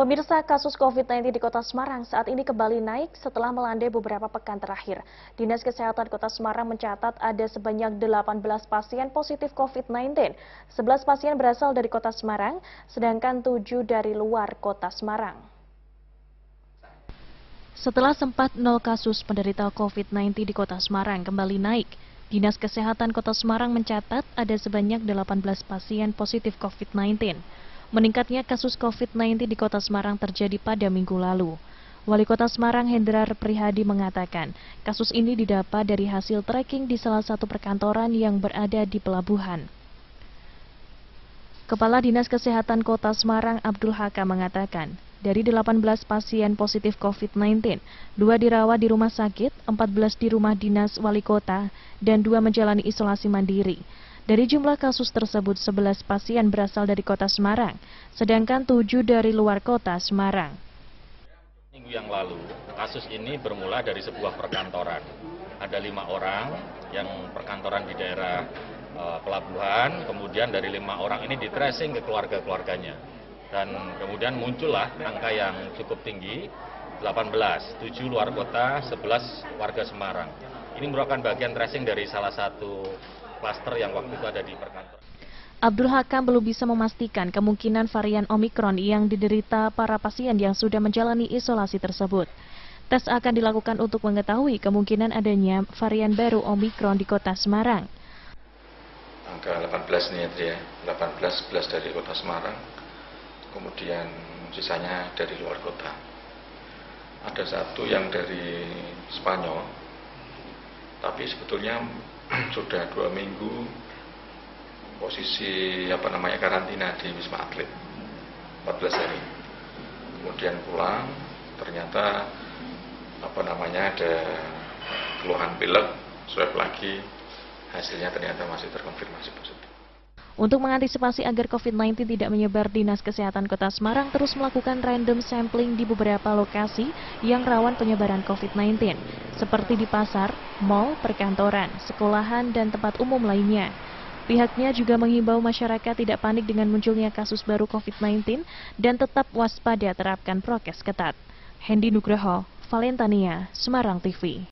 Pemirsa, kasus COVID-19 di Kota Semarang saat ini kembali naik setelah melandai beberapa pekan terakhir. Dinas Kesehatan Kota Semarang mencatat ada sebanyak 18 pasien positif COVID-19. 11 pasien berasal dari Kota Semarang, sedangkan 7 dari luar Kota Semarang. Setelah sempat 0 kasus penderita COVID-19 di Kota Semarang kembali naik, Dinas Kesehatan Kota Semarang mencatat ada sebanyak 18 pasien positif COVID-19. Meningkatnya kasus COVID-19 di Kota Semarang terjadi pada minggu lalu. Wali Kota Semarang Hendrar Prihadi mengatakan, kasus ini didapat dari hasil tracking di salah satu perkantoran yang berada di pelabuhan. Kepala Dinas Kesehatan Kota Semarang Abdul Hakam mengatakan, dari 18 pasien positif COVID-19, 2 dirawat di rumah sakit, 14 di rumah dinas wali kota, dan 2 menjalani isolasi mandiri. Dari jumlah kasus tersebut, 11 pasien berasal dari Kota Semarang, sedangkan 7 dari luar Kota Semarang. Minggu yang lalu, kasus ini bermula dari sebuah perkantoran. Ada 5 orang yang perkantoran di daerah pelabuhan, kemudian dari 5 orang ini di-tracing ke keluarga-keluarganya. Dan kemudian muncullah angka yang cukup tinggi, 18, 7 luar kota, 11 warga Semarang. Ini merupakan bagian tracing dari salah satu klaster yang waktu itu ada di perkantoran. Abdul Hakam belum bisa memastikan kemungkinan varian Omikron yang diderita para pasien yang sudah menjalani isolasi tersebut. Tes akan dilakukan untuk mengetahui kemungkinan adanya varian baru Omikron di Kota Semarang. Angka 18 nih ya, 18, 11 dari Kota Semarang, kemudian sisanya dari luar kota. Ada satu yang dari Spanyol, tapi sebetulnya sudah 2 minggu posisi karantina di Wisma Atlet 14 hari. Kemudian pulang, ternyata ada keluhan pilek, swab lagi, hasilnya ternyata masih terkonfirmasi positif. Untuk mengantisipasi agar COVID-19 tidak menyebar, Dinas Kesehatan Kota Semarang terus melakukan random sampling di beberapa lokasi yang rawan penyebaran COVID-19, seperti di pasar, mal, perkantoran, sekolahan, dan tempat umum lainnya. Pihaknya juga menghimbau masyarakat tidak panik dengan munculnya kasus baru COVID-19 dan tetap waspada terapkan prokes ketat. Hendy Nugroho, Valentania, Semarang TV.